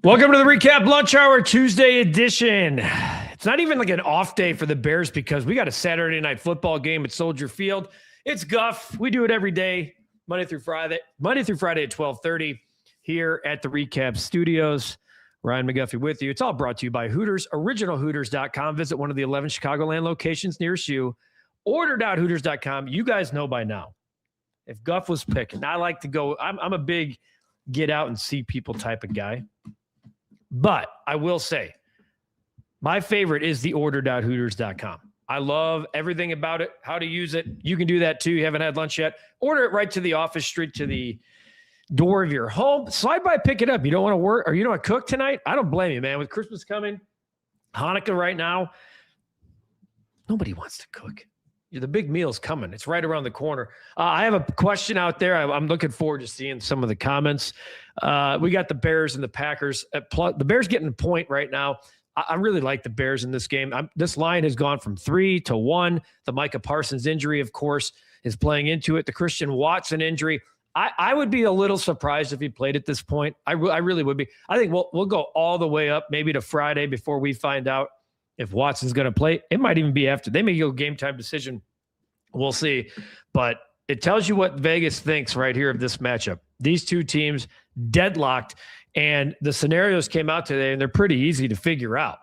Welcome to the REKAP Lunch Hour Tuesday edition. It's not even like an off day for the Bears because we got a Saturday night football game at Soldier Field. It's Guff. We do it every day, Monday through Friday at 12:30 here at the REKAP Studios. Ryan McGuffey with you. It's all brought to you by Hooters, originalhooters.com. Visit one of the 11 Chicagoland locations nearest you. Order.hooters.com. You guys know by now. If Guff was picking, I like to go. I'm a big get out and see people type of guy. But I will say, my favorite is the order.hooters.com. I love everything about it, how to use it. You can do that too. You haven't had lunch yet. Order it right to the office, straight to the door of your home. Slide by, pick it up. You don't want to work or you don't want to cook tonight? I don't blame you, man. With Christmas coming, Hanukkah right now, nobody wants to cook. The big meal's coming. It's right around the corner. I have a question out there. I'm looking forward to seeing some of the comments. We got the Bears and the Packers. The Bears getting a point right now. I really like the Bears in this game. This line has gone from 3 to 1. The Micah Parsons injury, of course, is playing into it. The Christian Watson injury. I would be a little surprised if he played at this point. I really would be. I think we'll go all the way up maybe to Friday before we find out if Watson's going to play. It might even be after. They may go game time decision. We'll see. But it tells you what Vegas thinks right here of this matchup. These two teams deadlocked, and the scenarios came out today, and they're pretty easy to figure out.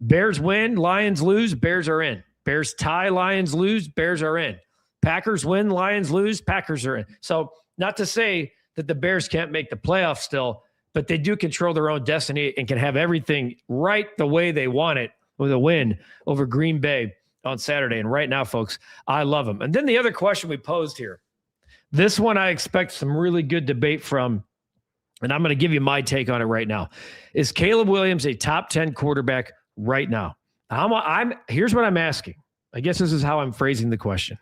Bears win, Lions lose, Bears are in. Bears tie, Lions lose, Bears are in. Packers win, Lions lose, Packers are in. So not to say that the Bears can't make the playoffs still, but they do control their own destiny and can have everything right the way they want it with a win over Green Bay on Saturday. And right now, folks, I love them. And then the other question we posed here, this one I expect some really good debate from, and I'm going to give you my take on it right now. Is Caleb Williams a top 10 quarterback right now? Here's what I'm asking. I guess this is how I'm phrasing the question.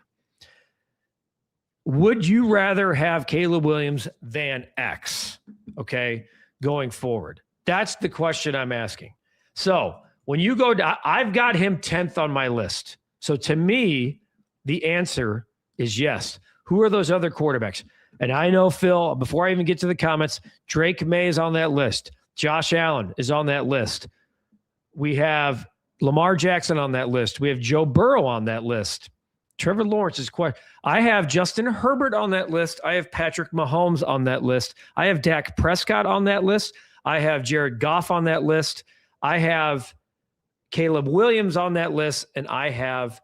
Would you rather have Caleb Williams than X, okay, going forward? That's the question I'm asking. So when you go to, I've got him 10th on my list. So to me, the answer is yes. Who are those other quarterbacks? And I know, Phil, before I even get to the comments, Drake May is on that list. Josh Allen is on that list. We have Lamar Jackson on that list. We have Joe Burrow on that list. Trevor Lawrence is quite. I have Justin Herbert on that list. I have Patrick Mahomes on that list. I have Dak Prescott on that list. I have Jared Goff on that list. I have Caleb Williams on that list, and I have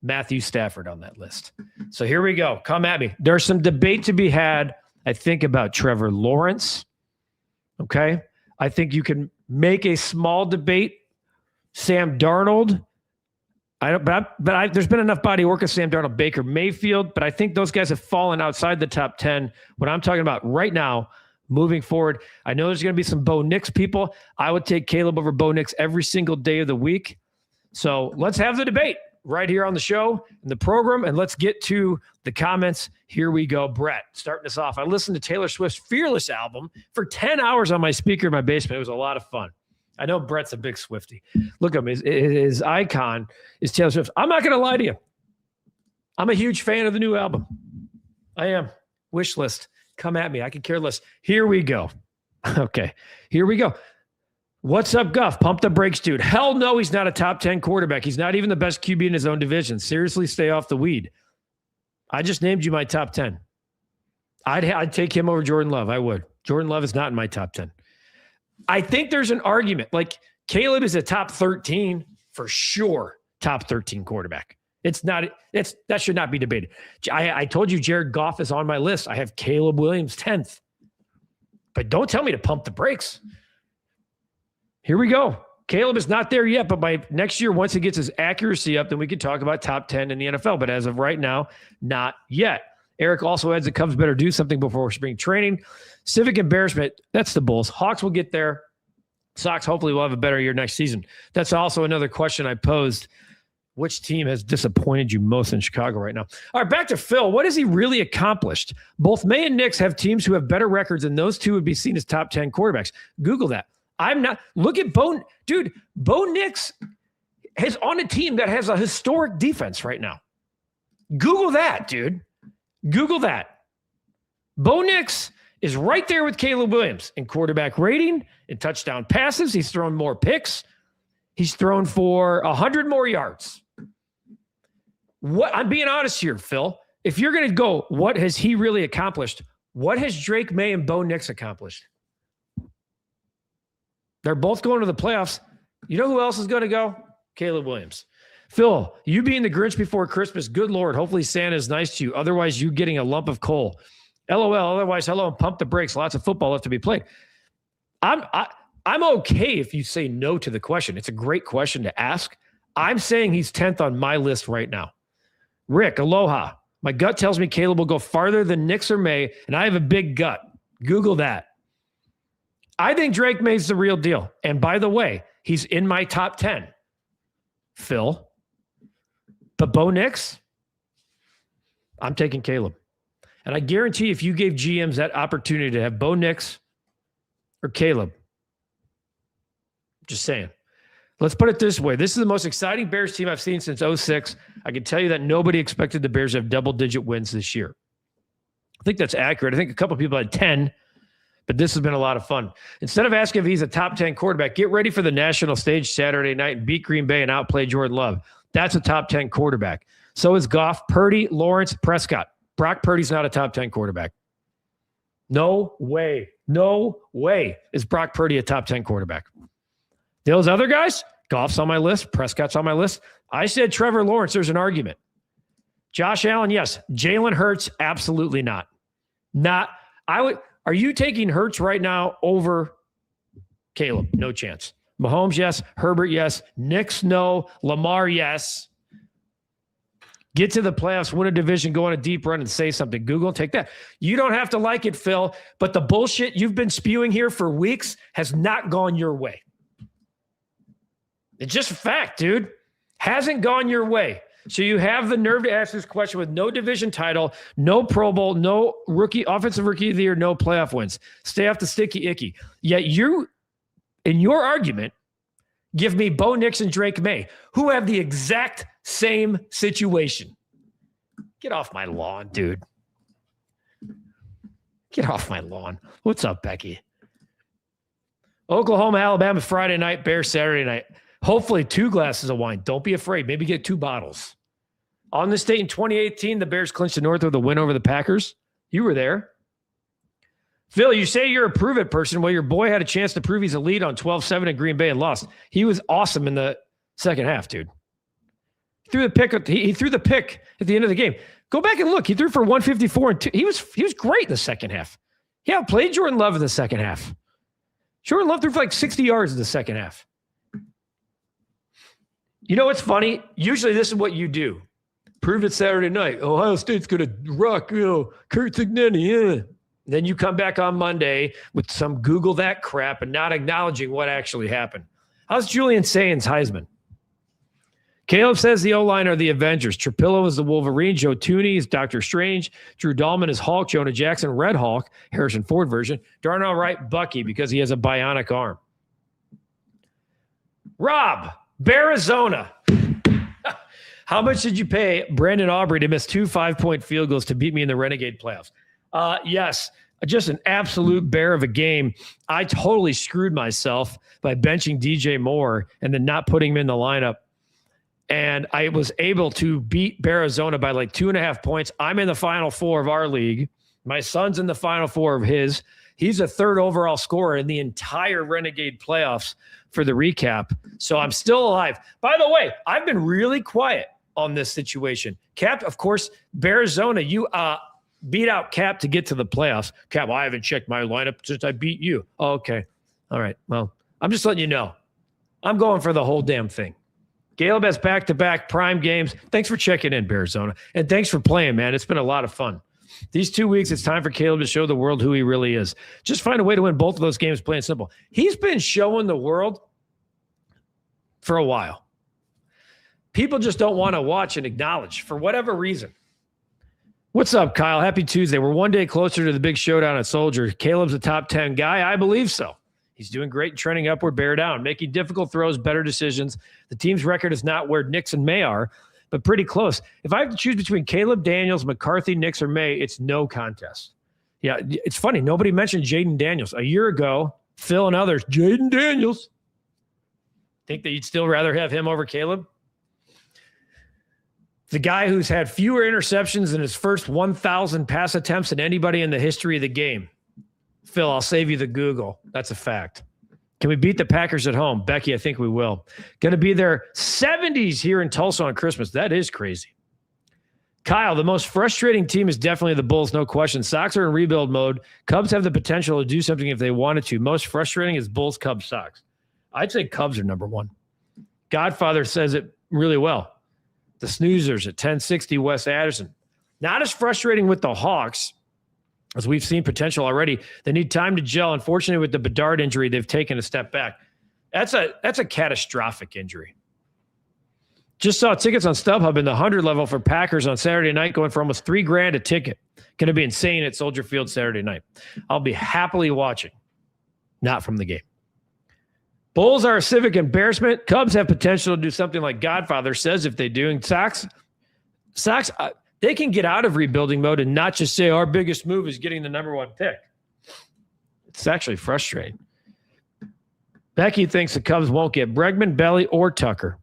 Matthew Stafford on that list. So here we go. Come at me. There's some debate to be had, I think, about Trevor Lawrence. Okay? I think you can make a small debate. Sam Darnold. There's been enough body work of Sam Darnold, Baker Mayfield, but I think those guys have fallen outside the top 10. What I'm talking about right now, moving forward, I know there's going to be some Bo Nix people. I would take Caleb over Bo Nix every single day of the week. So let's have the debate right here on the show and the program, and let's get to the comments. Here we go. Brett, starting us off. I listened to Taylor Swift's Fearless album for 10 hours on my speaker in my basement. It was a lot of fun. I know Brett's a big Swiftie. Look at him. His icon is Taylor Swift. I'm not going to lie to you. I'm a huge fan of the new album. I am. Wish list. Come at me. I could care less. Here we go. Okay. Here we go. What's up, Guff? Pump the brakes, dude. Hell no, he's not a top 10 quarterback. He's not even the best QB in his own division. Seriously, stay off the weed. I just named you my top 10. I'd take him over Jordan Love. I would. Jordan Love is not in my top 10. I think there's an argument. Like, Caleb is a top 13 for sure. Top 13 quarterback. That should not be debated. I told you Jared Goff is on my list. I have Caleb Williams 10th. But don't tell me to pump the brakes. Here we go. Caleb is not there yet, but by next year, once he gets his accuracy up, then we can talk about top 10 in the NFL. But as of right now, not yet. Eric also adds the Cubs better do something before spring training. Civic embarrassment, that's the Bulls. Hawks will get there. Sox hopefully will have a better year next season. That's also another question I posed. Which team has disappointed you most in Chicago right now? All right, back to Phil. What has he really accomplished? Both May and Knicks have teams who have better records, and those two would be seen as top 10 quarterbacks. Google that. I'm not. Look at Bo. Dude, Bo Nix is on a team that has a historic defense right now. Google that, dude. Google that. Bo Nix is right there with Caleb Williams in quarterback rating, in touchdown passes. He's thrown more picks. He's thrown for 100 more yards. I'm being honest here, Phil. If you're going to go, what has he really accomplished? What has Drake May and Bo Nix accomplished? They're both going to the playoffs. You know who else is going to go? Caleb Williams. Phil, you being the Grinch before Christmas, good Lord, hopefully Santa is nice to you. Otherwise, you getting a lump of coal. LOL, otherwise, hello, and pump the brakes. Lots of football left to be played. I'm okay if you say no to the question. It's a great question to ask. I'm saying he's 10th on my list right now. Rick, aloha. My gut tells me Caleb will go farther than Nix or May, and I have a big gut. Google that. I think Drake May's the real deal. And by the way, he's in my top 10. Phil. But Bo Nix, I'm taking Caleb. And I guarantee if you gave GMs that opportunity to have Bo Nix or Caleb, just saying. Let's put it this way. This is the most exciting Bears team I've seen since 2006. I can tell you that nobody expected the Bears to have double-digit wins this year. I think that's accurate. I think a couple of people had 10, but this has been a lot of fun. Instead of asking if he's a top 10 quarterback, get ready for the national stage Saturday night and beat Green Bay and outplay Jordan Love. That's a top 10 quarterback. So is Guff, Purdy, Lawrence, Prescott. Brock Purdy's not a top 10 quarterback. No way. No way is Brock Purdy a top 10 quarterback. Those other guys, Goff's on my list. Prescott's on my list. I said Trevor Lawrence. There's an argument. Josh Allen, yes. Jalen Hurts, absolutely not. Are you taking Hurts right now over Caleb? No chance. Mahomes, yes. Herbert, yes. Nix, no. Lamar, yes. Get to the playoffs, win a division, go on a deep run and say something. Google, take that. You don't have to like it, Phil, but the bullshit you've been spewing here for weeks has not gone your way. It's just a fact, dude. Hasn't gone your way. So you have the nerve to ask this question with no division title, no Pro Bowl, no offensive rookie of the year, no playoff wins. Stay off the sticky icky. Yet you, in your argument, give me Bo Nix and Drake May, who have the exact same situation. Get off my lawn, dude. Get off my lawn. What's up, Becky? Oklahoma, Alabama, Friday night, Bears, Saturday night. Hopefully 2 glasses of wine. Don't be afraid. Maybe get 2 bottles. On this date in 2018, the Bears clinched the North with a win over the Packers. You were there. Phil, you say you're a prove it person. Well, your boy had a chance to prove he's a lead on 12-7 in Green Bay and lost. He was awesome in the second half, dude. He threw the pick at the end of the game. Go back and look. He threw for 154 and 2. He was great in the second half. He outplayed Jordan Love in the second half. Jordan Love threw for like 60 yards in the second half. You know what's funny? Usually this is what you do. Prove it Saturday night. Ohio State's going to rock, Kurt Signani. Yeah. Then you come back on Monday with some Google that crap and not acknowledging what actually happened. How's Julian Sainz Heisman? Caleb says the O-line are the Avengers. Trapillo is the Wolverine. Joe Tooney is Doctor Strange. Drew Dahlman is Hulk. Jonah Jackson, Red Hulk. Harrison Ford version. Darnell Wright, Bucky, because he has a bionic arm. Rob, Arizona. How much did you pay Brandon Aubrey to miss 2 5-point field goals to beat me in the Renegade playoffs? Yes, just an absolute bear of a game. I totally screwed myself by benching DJ Moore and then not putting him in the lineup. And I was able to beat Arizona by like 2.5 points. I'm in the Final Four of our league. My son's in the Final Four of his. He's a 3rd overall scorer in the entire Renegade playoffs for the recap. So I'm still alive. By the way, I've been really quiet on this situation. Cap, of course, Arizona, you beat out Cap to get to the playoffs. Cap, I haven't checked my lineup since I beat you. Oh, okay. All right. Well, I'm just letting you know. I'm going for the whole damn thing. Caleb has back-to-back prime games. Thanks for checking in, Arizona. And thanks for playing, man. It's been a lot of fun. These 2 weeks, it's time for Caleb to show the world who he really is. Just find a way to win both of those games, plain and simple. He's been showing the world for a while. People just don't want to watch and acknowledge for whatever reason. What's up, Kyle? Happy Tuesday. We're one day closer to the big showdown at Soldier. Caleb's a top 10 guy. I believe so. He's doing great, trending upward, bear down, making difficult throws, better decisions. The team's record is not where Nix and May are, but pretty close. If I have to choose between Caleb, Daniels, McCarthy, Nix, or May, it's no contest. Yeah, it's funny. Nobody mentioned Jaden Daniels. A year ago, Phil and others, Jaden Daniels. Think that you'd still rather have him over Caleb? The guy who's had fewer interceptions in his first 1,000 pass attempts than anybody in the history of the game. Phil, I'll save you the Google. That's a fact. Can we beat the Packers at home? Becky, I think we will. Going to be their 70s here in Tulsa on Christmas. That is crazy. Kyle, the most frustrating team is definitely the Bulls, no question. Sox are in rebuild mode. Cubs have the potential to do something if they wanted to. Most frustrating is Bulls, Cubs, Sox. I'd say Cubs are number one. Godfather says it really well. The Snoozers at 1060, Wes Addison. Not as frustrating with the Hawks, as we've seen potential already. They need time to gel. Unfortunately, with the Bedard injury, they've taken a step back. That's a catastrophic injury. Just saw tickets on StubHub in the 100 level for Packers on Saturday night, going for almost $3,000 a ticket. Going to be insane at Soldier Field Saturday night. I'll be happily watching, not from the game. Bulls are a civic embarrassment. Cubs have potential to do something like Godfather says if they do. And Sox, they can get out of rebuilding mode and not just say our biggest move is getting the number one pick. It's actually frustrating. Becky thinks the Cubs won't get Bregman, Belly, or Tucker.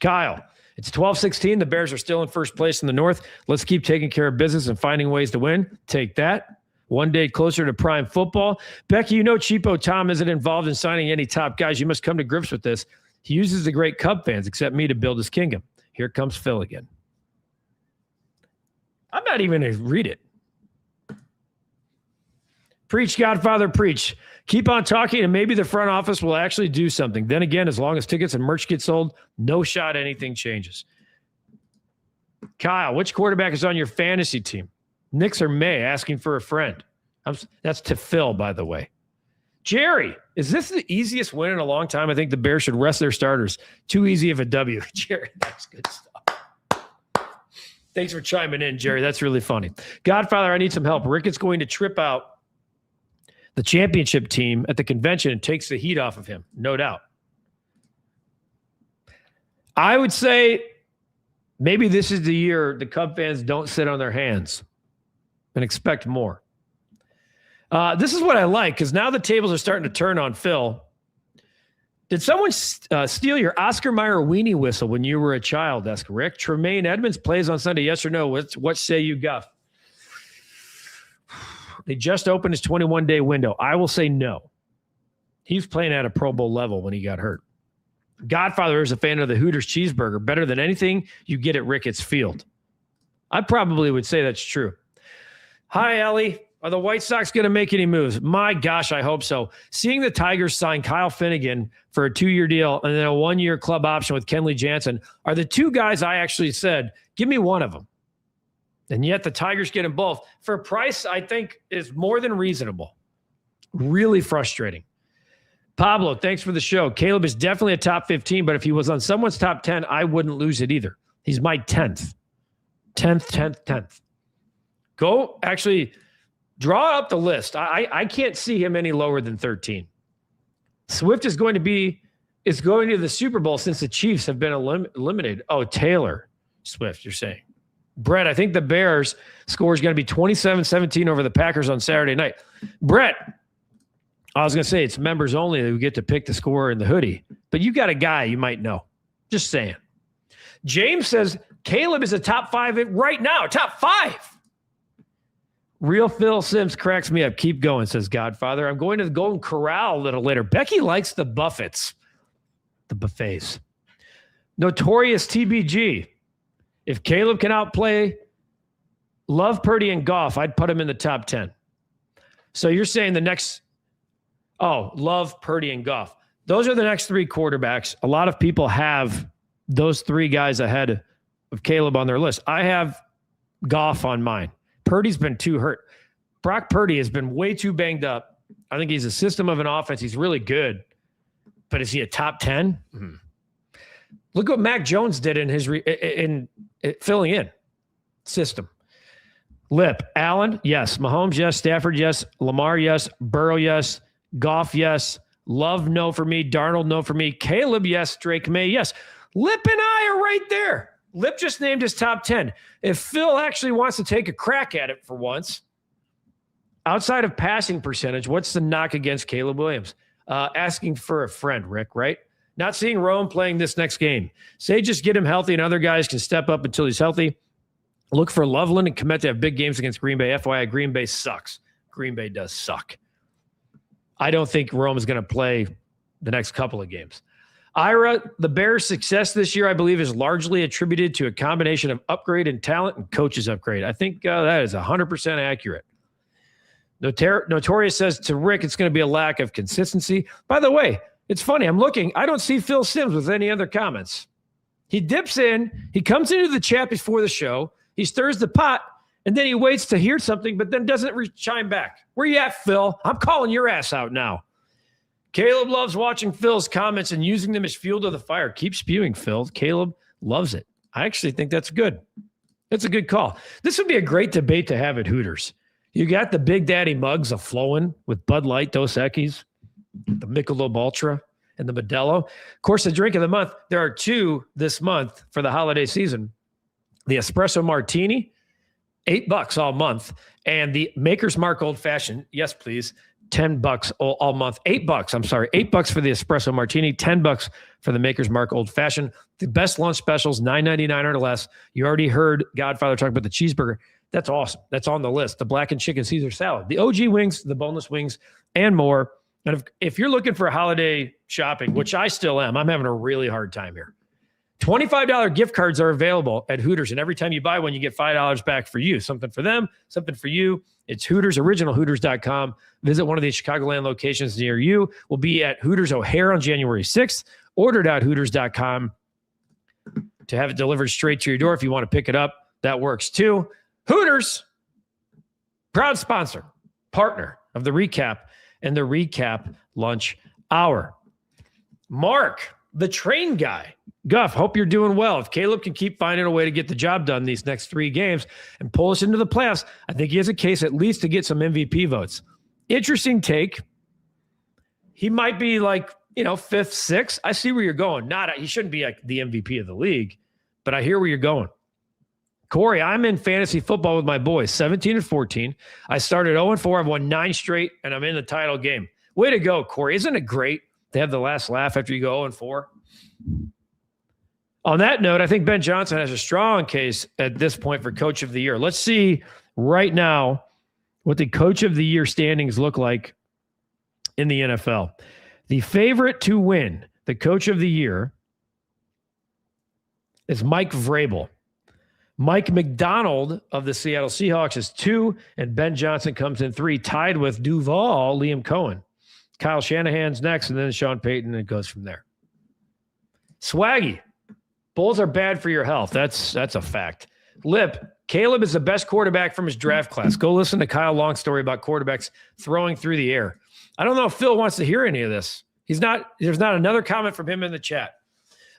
Kyle, it's 12-16. The Bears are still in first place in the North. Let's keep taking care of business and finding ways to win. Take that. One day closer to prime football. Becky, you know Cheapo Tom isn't involved in signing any top guys. You must come to grips with this. He uses the great Cub fans, except me, to build his kingdom. Here comes Phil again. I'm not even going to read it. Preach, Godfather, preach. Keep on talking, and maybe the front office will actually do something. Then again, as long as tickets and merch get sold, no shot anything changes. Kyle, which quarterback is on your fantasy team? Nix or May, asking for a friend. That's to Phil, by the way. Jerry, is this the easiest win in a long time? I think the Bears should rest their starters. Too easy of a W. Jerry, that's good stuff. Thanks for chiming in, Jerry. That's really funny. Godfather, I need some help. Rick is going to trip out the championship team at the convention and takes the heat off of him. No doubt. I would say maybe this is the year the Cub fans don't sit on their hands and expect more. This is what I like, because now the tables are starting to turn on Phil. Did someone steal your Oscar Mayer weenie whistle when you were a child? Asked Rick. Tremaine Edmonds plays on Sunday. Yes or no? What say you, Guff? They just opened his 21-day window. I will say no. He was playing at a Pro Bowl level when he got hurt. Godfather is a fan of the Hooters cheeseburger, better than anything you get at Ricketts Field. I probably would say that's true. Hi, Ellie. Are the White Sox going to make any moves? My gosh, I hope so. Seeing the Tigers sign Kyle Finnegan for a 2-year deal and then a 1-year club option with Kenley Jansen are the two guys I actually said, give me one of them. And yet the Tigers get them both for a price I think is more than reasonable. Really frustrating. Pablo, thanks for the show. Caleb is definitely a top 15, but if he was on someone's top 10, I wouldn't lose it either. He's my 10th. 10th. Go actually draw up the list. I can't see him any lower than 13. Swift is going to the Super Bowl since the Chiefs have been eliminated. Oh, Taylor Swift, you're saying. Brett, I think the Bears score is going to be 27-17 over the Packers on Saturday night. Brett, I was going to say it's members only who get to pick the score in the hoodie, but you got a guy you might know. Just saying. James says Caleb is a top 5 right now. Top 5. Real Phil Sims cracks me up. Keep going, says Godfather. I'm going to the Golden Corral a little later. Becky likes the buffets. The buffets. Notorious TBG. If Caleb can outplay Love, Purdy, and Goff, I'd put him in the top 10. So you're saying the next... Oh, Love, Purdy, and Guff. Those are the next 3 quarterbacks. A lot of people have those 3 guys ahead of Caleb on their list. I have Goff on mine. Purdy's been too hurt. Brock Purdy has been way too banged up. I think he's a system of an offense. He's really good. But is he a top 10? Mm-hmm. Look what Mac Jones did in his filling in system. Lip, Allen, yes. Mahomes, yes. Stafford, yes. Lamar, yes. Burrow, yes. Goff, yes. Love, no for me. Darnold, no for me. Caleb, yes. Drake May, yes. Lip and I are right there. Lip just named his top 10. If Phil actually wants to take a crack at it for once, Outside of passing percentage, what's the knock against Caleb Williams? Asking for a friend, Rick, right? Not seeing Rome playing this next game. Say just get him healthy and other guys can step up until he's healthy. Look for Loveland and Kmet to have big games against Green Bay. FYI, Green Bay sucks. Green Bay does suck. I don't think Rome is going to play the next couple of games. Ira, the Bears' success this year, I believe, is largely attributed to a combination of upgrade in talent and coaches upgrade. I think that is 100% accurate. Notorious says to Rick, it's going to be a lack of consistency. By the way, it's funny. I'm looking. I don't see Phil Simms with any other comments. He dips in. He comes into the chat before the show. He stirs the pot, and then he waits to hear something, but then doesn't chime back. Where you at, Phil? I'm calling your ass out now. Caleb loves watching Phil's comments and using them as fuel to the fire. Keep spewing, Phil. Caleb loves it. I actually think that's good. That's a good call. This would be a great debate to have at Hooters. You got the Big Daddy mugs of flowing with Bud Light, Dos Equis, the Michelob Ultra, and the Modelo. Of course, the drink of the month, there are two this month for the holiday season. The Espresso Martini, $8 all month. And the Maker's Mark Old Fashioned, yes, please, $10 all month. $8, I'm sorry. $8 for the Espresso Martini, $10 for the Maker's Mark Old Fashioned. The best lunch specials, $9.99 or less. You already heard Godfather talk about the cheeseburger. That's awesome. That's on the list. The blackened chicken Caesar salad, the OG wings, the boneless wings, and more. And if you're looking for holiday shopping, which I still am, I'm having a really hard time here. $25 gift cards are available at Hooters. And every time you buy one, you get $5 back for you. Something for them, something for you. It's Hooters, originalhooters.com. Visit one of the Chicagoland locations near you. We'll be at Hooters O'Hare on January 6th. Order.hooters.com to have it delivered straight to your door. If you want to pick it up, that works too. Hooters, proud sponsor, partner of the Recap and the Recap Lunch Hour. Mark, the train guy. Guff, hope you're doing well. If Caleb can keep finding a way to get the job done these next 3 games and pull us into the playoffs, I think he has a case at least to get some MVP votes. Interesting take. He might be like, 5th, 6th. I see where you're going. He shouldn't be like the MVP of the league, but I hear where you're going. Corey, I'm in fantasy football with my boys, 17 and 14. I started 0-4. I've won 9 straight, and I'm in the title game. Way to go, Corey. Isn't it great to have the last laugh after you go 0-4? On that note, I think Ben Johnson has a strong case at this point for Coach of the Year. Let's see right now what the Coach of the Year standings look like in the NFL. The favorite to win the Coach of the Year is Mike Vrabel. Mike McDonald of the Seattle Seahawks is 2, and Ben Johnson comes in 3, tied with Duval, Liam Cohen. Kyle Shanahan's next, and then Sean Payton, and it goes from there. Swaggy, Bulls are bad for your health. That's a fact. Lip, Caleb is the best quarterback from his draft class. Go listen to Kyle Long's story about quarterbacks throwing through the air. I don't know if Phil wants to hear any of this. There's not another comment from him in the chat.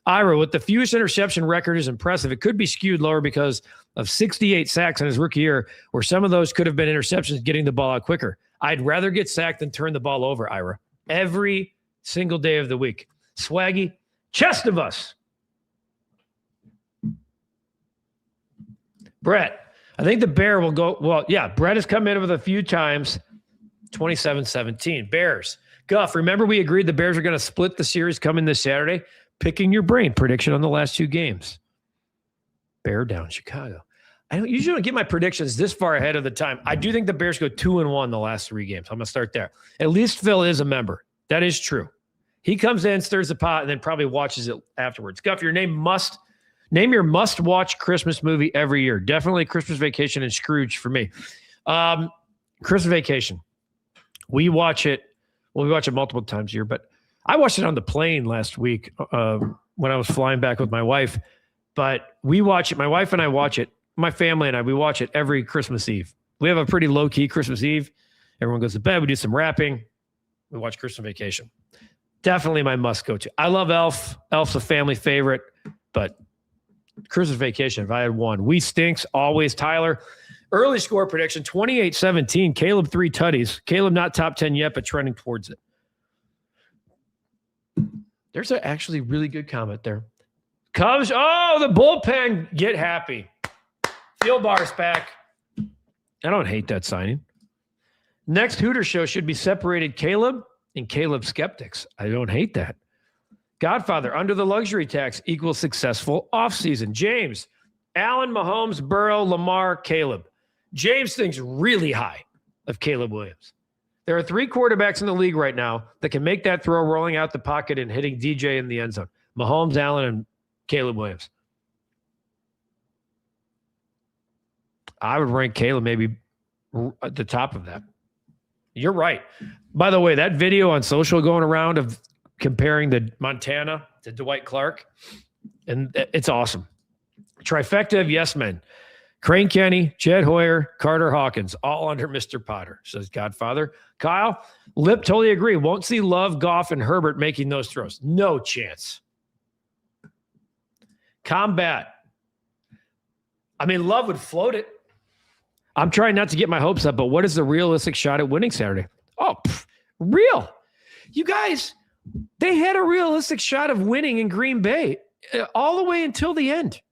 Ira, with the fewest interception record is impressive. It could be skewed lower because of 68 sacks in his rookie year, where some of those could have been interceptions getting the ball out quicker. I'd rather get sacked than turn the ball over, Ira, every single day of the week. Swaggy, chest of us. Brett, I think the Bear will go. Well, yeah, Brett has come in with a few times. 27-17. Bears. Guff, remember we agreed the Bears are going to split the series coming this Saturday? Picking your brain. Prediction on the last 2 games. Bear down Chicago. I don't usually don't get my predictions this far ahead of the time. I do think the Bears go 2-1 the last 3 games. I'm going to start there. At least Phil is a member. That is true. He comes in, stirs the pot, and then probably watches it afterwards. Guff, name your must-watch Christmas movie every year. Definitely Christmas Vacation and Scrooge for me. Christmas Vacation. We watch it multiple times a year, but I watched it on the plane last week when I was flying back with my wife. But we watch it. My wife and I watch it. My family and we watch it every Christmas Eve. We have a pretty low-key Christmas Eve. Everyone goes to bed. We do some wrapping. We watch Christmas Vacation. Definitely my must-go-to. I love Elf. Elf's a family favorite, but Christmas Vacation, if I had one. We stinks, always. Tyler, early score prediction, 28-17. Caleb 3 tutties. Caleb not top 10 yet, but trending towards it. There's an actually really good comment there. Cubs, the bullpen, get happy. Field bar's back. I don't hate that signing. Next Hooters show should be separated Caleb and Caleb skeptics. I don't hate that. Godfather, under the luxury tax equals successful offseason. James, Allen, Mahomes, Burrow, Lamar, Caleb. James thinks really high of Caleb Williams. There are 3 quarterbacks in the league right now that can make that throw rolling out the pocket and hitting DJ in the end zone. Mahomes, Allen, and Caleb Williams. I would rank Caleb maybe at the top of that. You're right. By the way, that video on social going around of comparing the Montana to Dwight Clark, and it's awesome. Trifecta of yes men. Crane Kenny, Jed Hoyer, Carter Hawkins, all under Mr. Potter, says Godfather. Kyle, Lip, totally agree. Won't see Love, Goff, and Herbert making those throws. No chance. Combat. I mean, Love would float it. I'm trying not to get my hopes up, but what is the realistic shot at winning Saturday? Oh, real. You guys, they had a realistic shot of winning in Green Bay all the way until the end.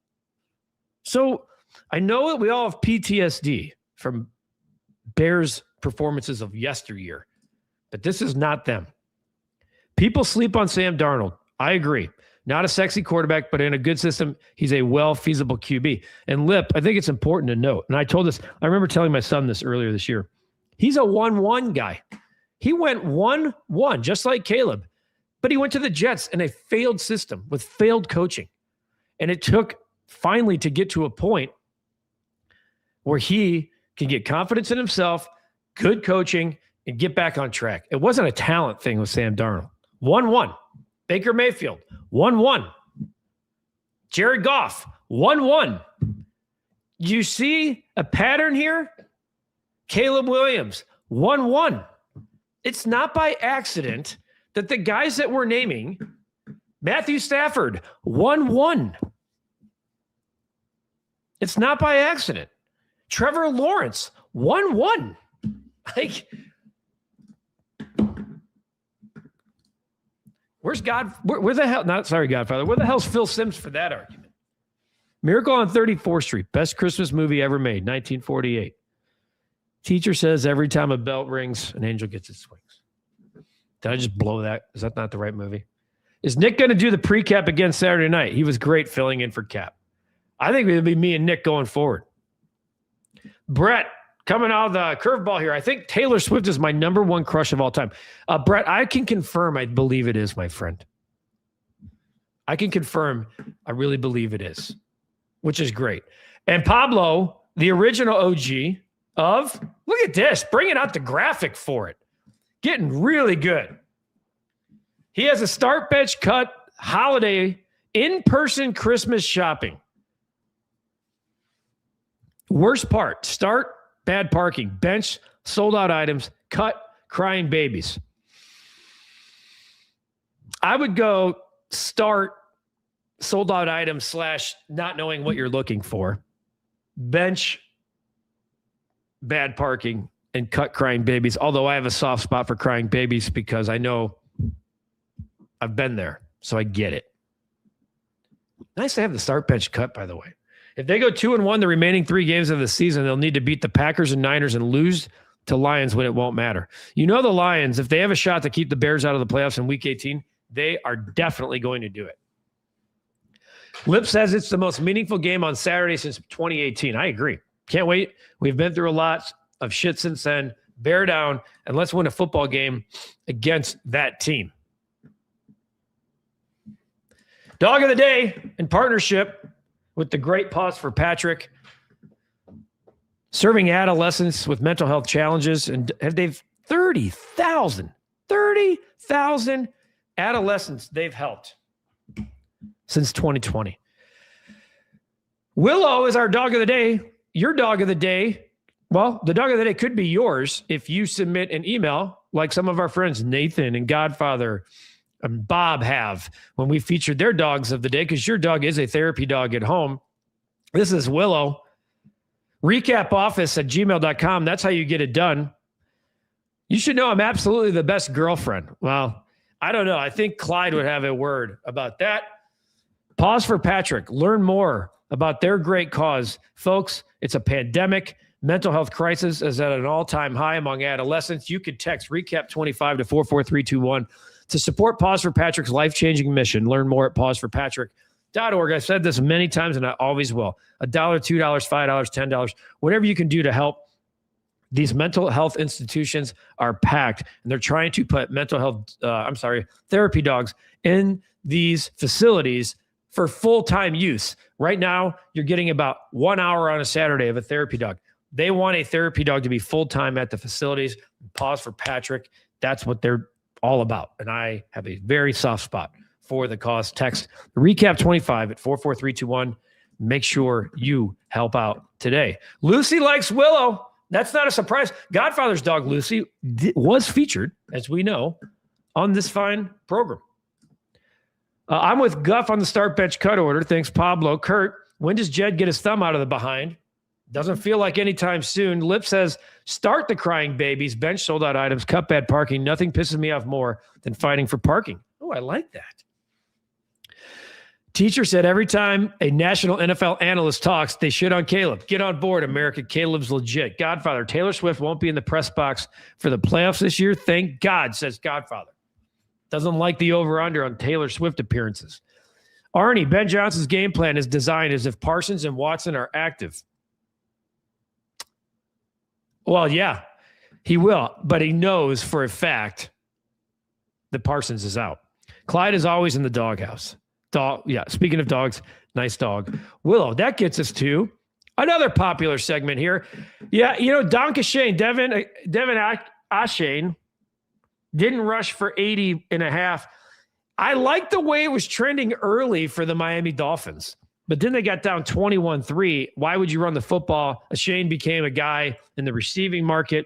So I know that we all have PTSD from Bears performances of yesteryear, but this is not them. People sleep on Sam Darnold. I agree. Not a sexy quarterback, but in a good system, he's a well-feasible QB. And Lip, I think it's important to note, and I told this, I remember telling my son this earlier this year, he's a 1-1 guy. He went 1-1, just like Caleb, but he went to the Jets in a failed system with failed coaching. And it took finally to get to a point where he can get confidence in himself, good coaching, and get back on track. It wasn't a talent thing with Sam Darnold. 1-1. Baker Mayfield, 1-1. Jared Goff, 1-1. You see a pattern here? Caleb Williams, 1-1. It's not by accident that the guys that we're naming, Matthew Stafford, 1-1. It's not by accident. Trevor Lawrence, 1-1. Like, where's God? Where the hell? Not sorry, Godfather. Where the hell's Phil Simms for that argument? Miracle on 34th Street, best Christmas movie ever made, 1948. Teacher says every time a bell rings, an angel gets its wings. Did I just blow that? Is that not the right movie? Is Nick going to do the pre-cap again Saturday night? He was great filling in for Cap. I think it'll be me and Nick going forward. Brett, coming out of the curveball here. I think Taylor Swift is my number one crush of all time. Brett, I can confirm I believe it is, my friend. I can confirm I really believe it is, which is great. And Pablo, the original OG of, look at this, bringing out the graphic for it. Getting really good. He has a start bench cut holiday in-person Christmas shopping. Worst part, start, bad parking, bench, sold out items, cut, crying babies. I would go start, sold out items / not knowing what you're looking for, bench, bad parking, and cut, crying babies. Although I have a soft spot for crying babies because I know I've been there, so I get it. Nice to have the start bench cut, by the way. If they go 2-1 the remaining 3 games of the season, they'll need to beat the Packers and Niners and lose to Lions when it won't matter. You know the Lions, if they have a shot to keep the Bears out of the playoffs in Week 18, they are definitely going to do it. Lip says it's the most meaningful game on Saturday since 2018. I agree. Can't wait. We've been through a lot of shit since then. Bear down, and let's win a football game against that team. Dog of the day in partnership with the great Pause for Patrick, serving adolescents with mental health challenges, and they've 30,000 adolescents they've helped since 2020. Willow is our dog of the day. Your dog of the day, well, the dog of the day could be yours if you submit an email like some of our friends Nathan and Godfather and Bob have when we featured their dogs of the day, because your dog is a therapy dog at home. This is Willow. REKAPoffice@gmail.com. That's how you get it done. You should know I'm absolutely the best girlfriend. Well, I don't know. I think Clyde would have a word about that. Pause for Patrick. Learn more about their great cause. Folks, it's a pandemic. Mental health crisis is at an all-time high among adolescents. You could text REKAP25 to 44321 to support Pause for Patrick's life-changing mission. Learn more at pauseforpatrick.org. I've said this many times, and I always will. $1, $2, $5, $10, whatever you can do to help. These mental health institutions are packed, and they're trying to put therapy dogs in these facilities for full-time use. Right now, you're getting about 1 hour on a Saturday of a therapy dog. They want a therapy dog to be full-time at the facilities. Pause for Patrick. That's what they're all about. And I have a very soft spot for the cause. Text REKAP25 at 44321. Make sure you help out today. Lucy likes Willow. That's not a surprise. Godfather's dog, Lucy, was featured, as we know, on this fine program. I'm with Guff on the start bench cut order. Thanks, Pablo. Kurt, when does Jed get his thumb out of the behind? Doesn't feel like anytime soon. Lip says, start the crying babies. Bench sold out items. Cut bad parking. Nothing pisses me off more than fighting for parking. Oh, I like that. Teacher said every time a national NFL analyst talks, they shit on Caleb. Get on board, America. Caleb's legit. Godfather, Taylor Swift won't be in the press box for the playoffs this year. Thank God, says Godfather. Doesn't like the over-under on Taylor Swift appearances. Arnie, Ben Johnson's game plan is designed as if Parsons and Watson are active. Well, yeah, he will, but he knows for a fact that Parsons is out. Clyde is always in the doghouse. Speaking of dogs, nice dog. Willow, that gets us to another popular segment here. Yeah, Donka Shane, Devin Ashane didn't rush for 80 and a half. I like the way it was trending early for the Miami Dolphins, but then they got down 21-3. Why would you run the football? Shane became a guy in the receiving market.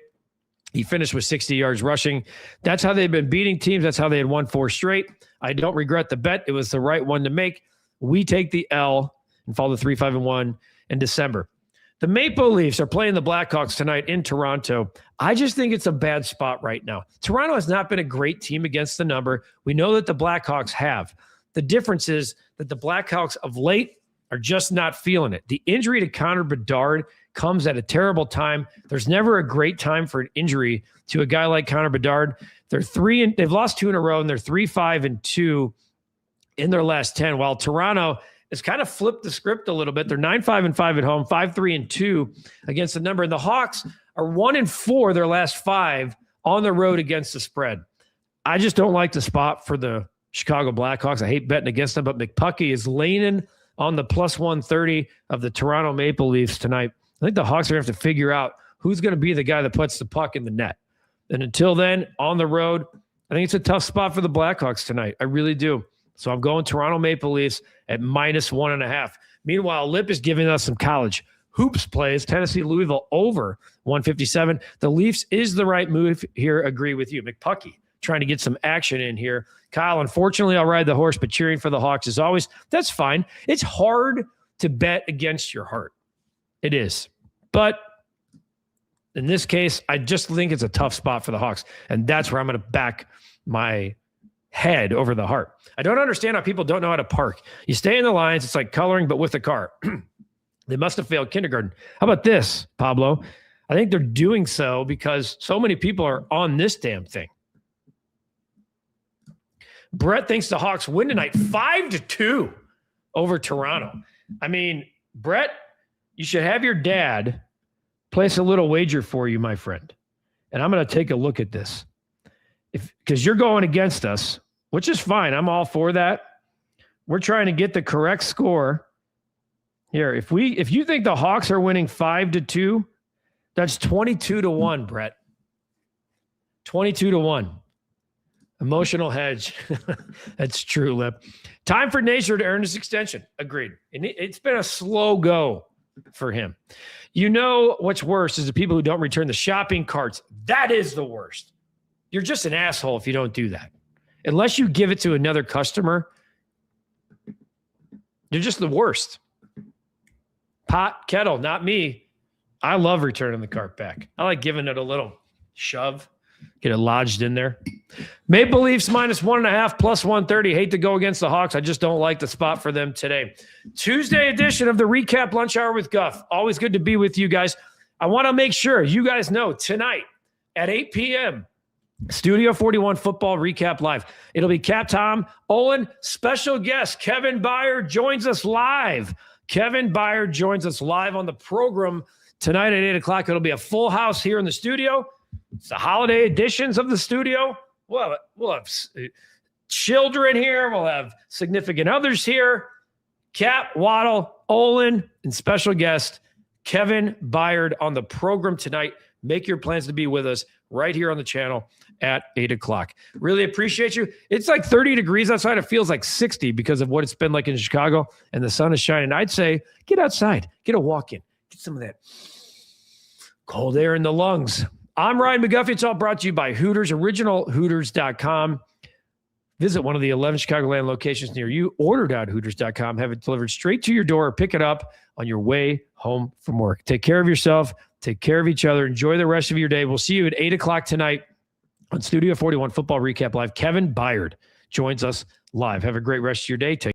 He finished with 60 yards rushing. That's how they've been beating teams. That's how they had won 4 straight. I don't regret the bet. It was the right one to make. We take the L and fall to 3-5-1 in December. The Maple Leafs are playing the Blackhawks tonight in Toronto. I just think it's a bad spot right now. Toronto has not been a great team against the number. We know that the Blackhawks have. The difference is that the Blackhawks of late are just not feeling it. The injury to Connor Bedard comes at a terrible time. There's never a great time for an injury to a guy like Connor Bedard. They've lost 2 in a row, and they're 3-5-2 in their last 10, while Toronto has kind of flipped the script a little bit. They're 9-5-5 at home, 5-3-2 against the number. And the Hawks are 1-4 their last 5 on the road against the spread. I just don't like the spot for the Chicago Blackhawks. I hate betting against them, but McPucky is leaning on the plus 130 of the Toronto Maple Leafs tonight. I think the Hawks are going to have to figure out who's going to be the guy that puts the puck in the net. And until then, on the road, I think it's a tough spot for the Blackhawks tonight. I really do. So I'm going Toronto Maple Leafs at -1.5. Meanwhile, Lip is giving us some college hoops plays. Tennessee, Louisville over 157. The Leafs is the right move here. Agree with you. McPucky trying to get some action in here. Kyle, unfortunately, I'll ride the horse, but cheering for the Hawks as always. That's fine. It's hard to bet against your heart. It is. But in this case, I just think it's a tough spot for the Hawks. And that's where I'm going to back my head over the heart. I don't understand how people don't know how to park. You stay in the lines. It's like coloring, but with a car. They must have failed kindergarten. How about this, Pablo? I think they're doing so because so many people are on this damn thing. Brett thinks the Hawks win tonight 5-2 over Toronto. I mean, Brett, you should have your dad place a little wager for you, my friend. And I'm going to take a look at this. Because you're going against us, which is fine. I'm all for that. We're trying to get the correct score. Here, if you think the Hawks are winning 5-2, that's 22-1, Brett. 22-1. Emotional hedge. That's true, Lip. Time for Nature to earn his extension. Agreed. And it's been a slow go for him. You know what's worse is the people who don't return the shopping carts. That is the worst. You're just an asshole if you don't do that. Unless you give it to another customer, you're just the worst. Pot, kettle, not me. I love returning the cart back. I like giving it a little shove, get it lodged in there. Maple Leafs -1.5, plus 130. Hate to go against the Hawks. I just don't like the spot for them today. Tuesday edition of the Recap Lunch Hour with Guff. Always good to be with you guys. I want to make sure you guys know tonight at 8 p.m., Studio 41 Football Recap Live. It'll be Cap, Tom, Olin, special guest Kevin Byard joins us live. Kevin Byard joins us live on the program tonight at 8 o'clock. It'll be a full house here in the studio. It's the holiday editions of the studio. We'll have children here. We'll have significant others here. Cap, Waddle, Olin, and special guest Kevin Byard on the program tonight. Make your plans to be with us right here on the channel at 8 o'clock. Really appreciate you. It's like 30 degrees outside. It feels like 60 because of what it's been like in Chicago, and the sun is shining. I'd say get outside, get a walk in, get some of that cold air in the lungs. I'm Ryan McGuffey. It's all brought to you by Hooters, originalhooters.com. Visit one of the 11 Chicagoland locations near you. Order.hooters.com. Have it delivered straight to your door or pick it up on your way home from work. Take care of yourself. Take care of each other. Enjoy the rest of your day. We'll see you at 8 o'clock tonight on Studio 41 Football Recap Live. Kevin Byard joins us live. Have a great rest of your day. Take